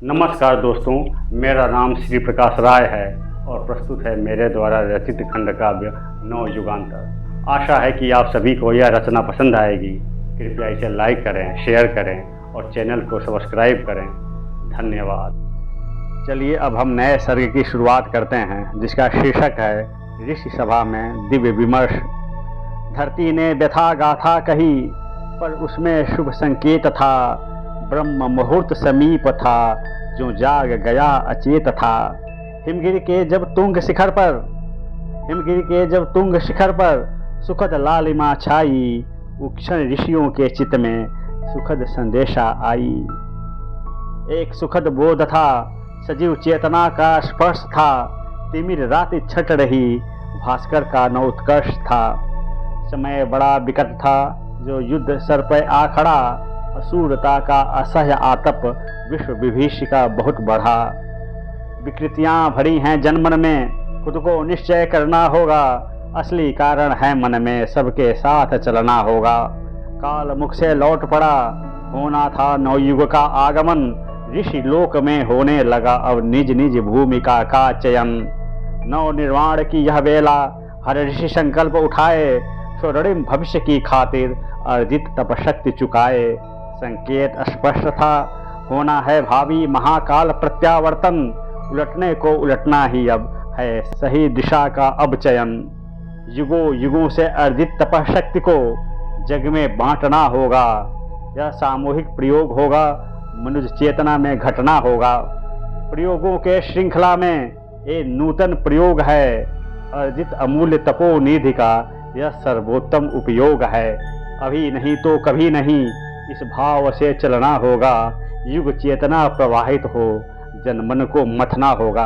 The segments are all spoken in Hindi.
नमस्कार दोस्तों, मेरा नाम श्री प्रकाश राय है और प्रस्तुत है मेरे द्वारा रचित खंडकाव्य नवयुगांतर। आशा है कि आप सभी को यह रचना पसंद आएगी। कृपया इसे लाइक करें, शेयर करें और चैनल को सब्सक्राइब करें। धन्यवाद। चलिए अब हम नए सर्ग की शुरुआत करते हैं, जिसका शीर्षक है ऋषि सभा में दिव्य विमर्श। धरती ने व्यथा गाथा कही, पर उसमें शुभ संकेत था। ब्रह्म मुहूर्त समीप था, जो जाग गया अचेत था। हिमगिरि के जब तुंग शिखर पर सुखद लालिमा छाई, उक्षण ऋषियों के चित्त में सुखद संदेशा आई। एक सुखद बोध था, सजीव चेतना का स्पर्श था। तिमिर रात छट रही, भास्कर का न उत्कर्ष था। समय बड़ा विकट था, जो युद्ध सर पे आ खड़ा। असुरता का असह्य आतप विश्व विभीषिका बहुत बढ़ा। विकृतियां भरी हैं जनमन में, खुद को निश्चय करना होगा। असली कारण है मन में, सबके साथ चलना होगा। काल मुख से लौट पड़ा, होना था नवयुग का आगमन। ऋषि लोक में होने लगा अब निज निज भूमिका का चयन। नव निर्माण की यह वेला, हर ऋषि संकल्प उठाए। स्वर्णिम भविष्य की खातिर अर्जित तपशक्ति चुकाए। संकेत स्पष्ट था, होना है भावी महाकाल प्रत्यावर्तन। उलटने को उलटना ही अब है सही दिशा का अब चयन। युगों युगों से अर्जित तपशक्ति को जग में बांटना होगा। यह सामूहिक प्रयोग होगा, मनुष्य चेतना में घटना होगा। प्रयोगों के श्रृंखला में ये नूतन प्रयोग है। अर्जित अमूल्य तपोनिधि का यह सर्वोत्तम उपयोग है। अभी नहीं तो कभी नहीं, इस भाव से चलना होगा। युग चेतना प्रवाहित हो, जनमन को मथना होगा।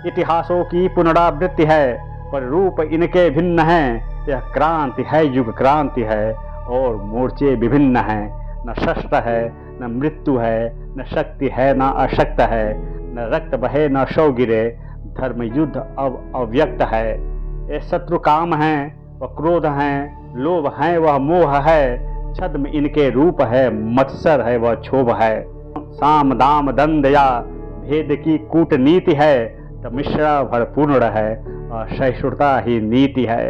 इतिहासों की पुनरावृत्ति है, पर रूप इनके भिन्न हैं। यह क्रांति है, युग क्रांति है, और मोर्चे विभिन्न हैं। न शस्त्र है, न मृत्यु है, न शक्ति है, न अशक्त है। न रक्त बहे, न शव गिरे, धर्म युद्ध अब अव्यक्त है। ये शत्रु काम हैं, वह क्रोध हैं, लोभ हैं, वह मोह है। छद्म इनके रूप है, मत्सर है, वह क्षोभ है। साम दाम दंड या भेद की कूटनीति है, तमिश्रा भरपूर्ण है, सहिष्णुता ही नीति है।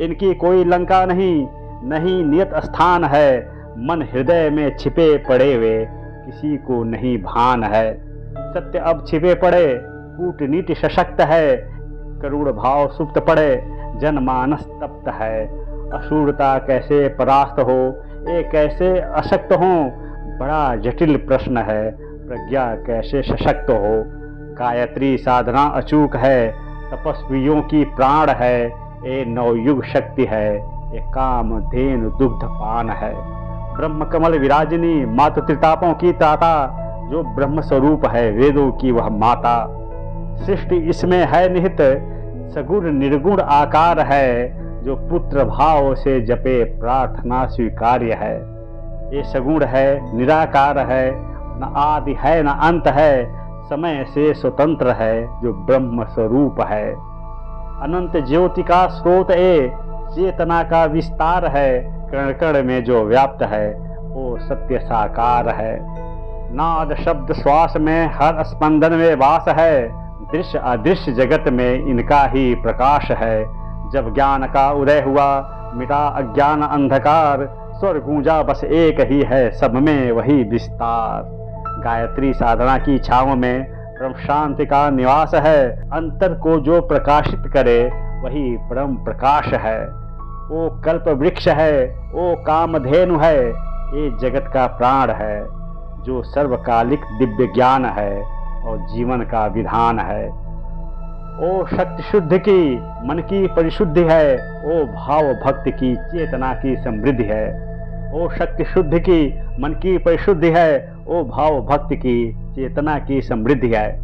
इनकी कोई लंका नहीं, नहीं नियत स्थान है। मन हृदय में छिपे पड़े वे, किसी को नहीं भान है। सत्य अब छिपे पड़े, कूटनीति सशक्त है। करुण भाव सुप्त पड़े, जनमानस तप्त है। असुरता कैसे परास्त हो, ये कैसे अशक्त हो, बड़ा जटिल प्रश्न है। प्रज्ञा कैसे सशक्त हो, गायत्री साधना अचूक है। तपस्वियों की प्राण है, ये नवयुग शक्ति है। ये कामधेनु दुग्ध पान है। ब्रह्म कमल विराजिनी, मातु त्रितापों की त्राता, जो ब्रह्म स्वरूप है, वेदों की वह माता। सृष्टि इसमें है निहित, सगुण निर्गुण आकार है। जो पुत्र भाव से जपे प्रार्थना स्वीकार्य है। ये सगुण है, निराकार है, न आदि है, न अंत है। समय से स्वतंत्र है, जो ब्रह्म स्वरूप है। अनंत ज्योति का स्रोत ए, चेतना का विस्तार है। कण कण में जो व्याप्त है, वो सत्य साकार है। नाद शब्द श्वास में, हर स्पंदन में वास है। दृश्य अदृश्य जगत में इनका ही प्रकाश है। जब ज्ञान का उदय हुआ, मिटा अज्ञान अंधकार। स्वर गूंजा बस एक ही है, सब में वही विस्तार। गायत्री साधना की छांव में परम शांति का निवास है। अंतर को जो प्रकाशित करे, वही परम प्रकाश है। वो कल्प वृक्ष है, वो कामधेनु है। ये जगत का प्राण है, जो सर्वकालिक दिव्य ज्ञान है और जीवन का विधान है। ओ शक्ति शुद्ध की मन की परिशुद्धि है, ओ भाव भक्ति की चेतना की समृद्धि है। ओ शक्ति शुद्ध की मन की परिशुद्धि है, ओ भाव भक्ति की चेतना की समृद्धि है।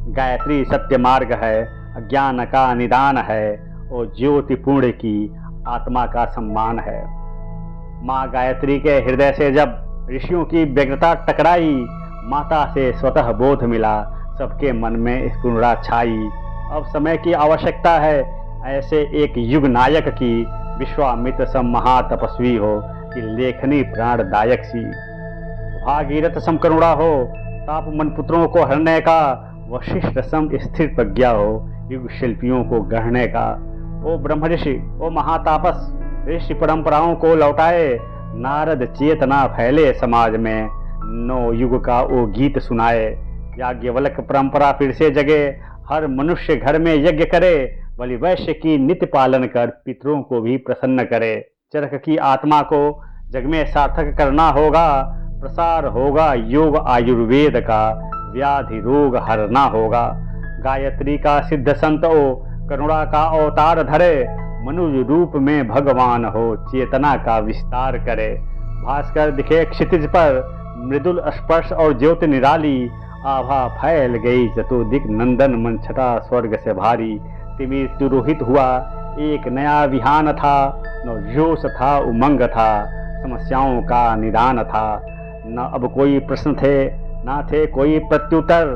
गायत्री सत्य मार्ग है, अज्ञान का निदान है, और ज्योति पूर्ण की आत्मा का सम्मान है। माँ गायत्री के हृदय से जब ऋषियों की व्यग्रता टकराई, माता से स्वतः बोध मिला, सबके मन में स्फुरना छाई। अब समय की आवश्यकता है, ऐसे एक युग नायक की। विश्वामित्र सम महातपस्वी हो, कि लेखनी प्राणदायक सी। भागीरथ समकरुणा हो, ताप मन पुत्रों को हरने का, वशिष्ठ सम स्थिर प्रज्ञा हो युग शिल्पियों को गढ़ने का। ओ ब्रह्म ऋषि, ओ महातापस, ऋषि परंपराओं को लौटाए, नारद चेतना फैले समाज में, नौ युग का वो गीत सुनाए। याज्ञवल्क परंपरा फिर से जगे, हर मनुष्य घर में यज्ञ करे, बलि वैश्य की नित्य पालन कर पितरों को भी प्रसन्न करे। चरक की आत्मा को जग में सार्थक करना होगा, प्रसार होगा योग आयुर्वेद का, व्याधि रोग हरना होगा। गायत्री का सिद्ध संत हो, करुणा का अवतार धरे, मनुज रूप में भगवान हो, चेतना का विस्तार करे। भास्कर दिखे क्षितिज पर, मृदुल स्पर्श और ज्योति निराली, आभा फैल गई चतुर्दिक, नंदन मन छटा स्वर्ग से भारी। तिमिर तिरोहित हुआ, एक नया विहान था, नवजोश था, उमंग था, समस्याओं का निदान था। न अब कोई प्रश्न थे, न थे कोई प्रत्युत्तर,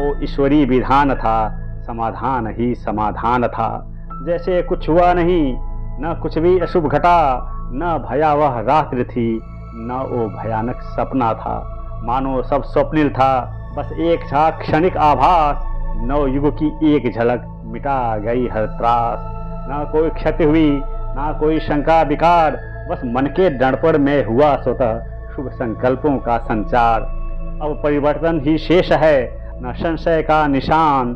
ओ ईश्वरी विधान था, समाधान ही समाधान था। जैसे कुछ हुआ नहीं, न कुछ भी अशुभ घटा, न भयावह रात्रि थी, न वो भयानक सपना था। मानो सब स्वप्निल था, बस एक था क्षणिक आभास, नव युग की एक झलक, मिटा गई हर त्रास। न कोई क्षति हुई, न कोई शंका विकार, बस मन के दर्पण में हुआ स्वतः शुभ संकल्पों का संचार। अब परिवर्तन ही शेष है, न संशय का निशान,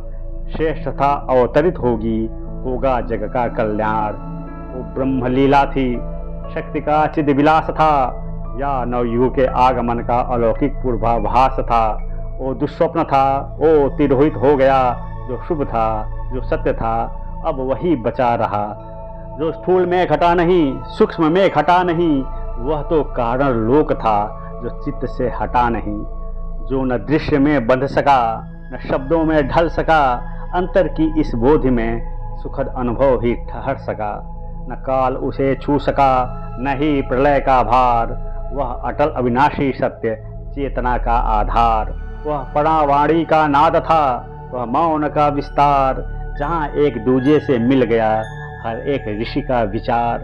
श्रेष्ठता अवतरित होगी, होगा जग का कल्याण। वो ब्रह्म लीला थी, शक्ति का चिद विलास था, या नवयुग के आगमन का अलौकिक पूर्वाभास था। वो दुस्वप्न था, वो तिरोहित हो गया, जो शुभ था, जो सत्य था, अब वही बचा रहा। जो स्थूल में घटा नहीं, सूक्ष्म में घटा नहीं, वह तो कारण लोक था, जो चित्त से हटा नहीं। जो न दृश्य में बंध सका, न शब्दों में ढल सका, अंतर की इस बोध में सुखद अनुभव ही ठहर सका। न काल उसे छू सका, न ही प्रलय का भार, वह अटल अविनाशी सत्य, चेतना का आधार। वह परावाणी का नाद था, वह मौन का विस्तार, जहाँ एक दूजे से मिल गया हर एक ऋषि का विचार।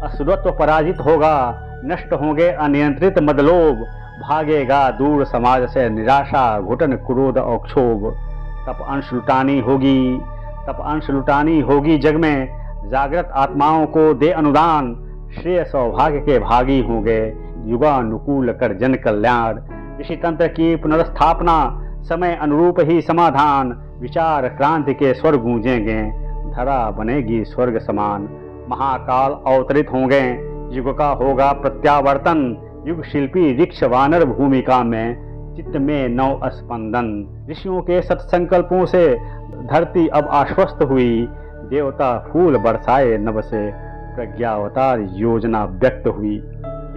असुरत्व पराजित होगा, नष्ट होंगे अनियंत्रित मदलोभ, भागेगा दूर समाज से निराशा, घुटन, क्रोध और क्षोभ। तप अंश लुटानी होगी जग में, जागृत आत्माओं को दे अनुदान, श्रेय सौभाग्य के भागी होंगे, युगानुकूल कर जन कल्याण। ऋषि तंत्र की पुनर्स्थापना, समय अनुरूप ही समाधान, विचार क्रांति के स्वर गूंजेंगे, धरा बनेगी स्वर्ग समान। महाकाल अवतरित होंगे, युग का होगा प्रत्यावर्तन, युग शिल्पी ऋक्ष वानर भूमिका में, चित्त में नव स्पंदन। ऋषियों के सत्संकल्पों से धरती अब आश्वस्त हुई, देवता फूल बरसाए नभ से, प्रज्ञावतार योजना व्यक्त हुई।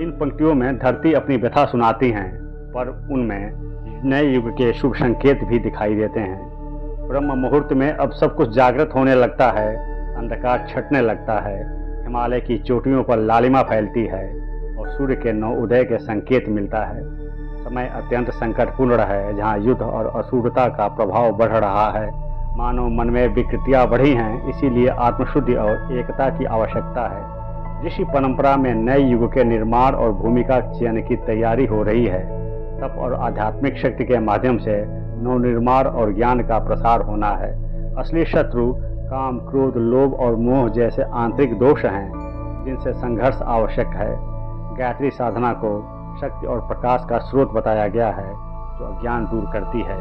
इन पंक्तियों में धरती अपनी व्यथा सुनाती हैं, पर उनमें नए युग के शुभ संकेत भी दिखाई देते हैं। ब्रह्म मुहूर्त में अब सब कुछ जागृत होने लगता है, अंधकार छटने लगता है, हिमालय की चोटियों पर लालिमा फैलती है और सूर्य के नव उदय के संकेत मिलता है। समय अत्यंत संकटपूर्ण है, जहाँ युद्ध और असुरता का प्रभाव बढ़ रहा है। मानव मन में विकृतियाँ बढ़ी हैं, इसीलिए आत्मशुद्धि और एकता की आवश्यकता है। ऋषि परंपरा में नए युग के निर्माण और भूमिका चयन की तैयारी हो रही है। तप और आध्यात्मिक शक्ति के माध्यम से नवनिर्माण और ज्ञान का प्रसार होना है। असली शत्रु काम, क्रोध, लोभ और मोह जैसे आंतरिक दोष हैं, जिनसे संघर्ष आवश्यक है। गायत्री साधना को शक्ति और प्रकाश का स्रोत बताया गया है, जो अज्ञान दूर करती है।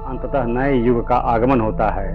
अंततः नए युग का आगमन होता है।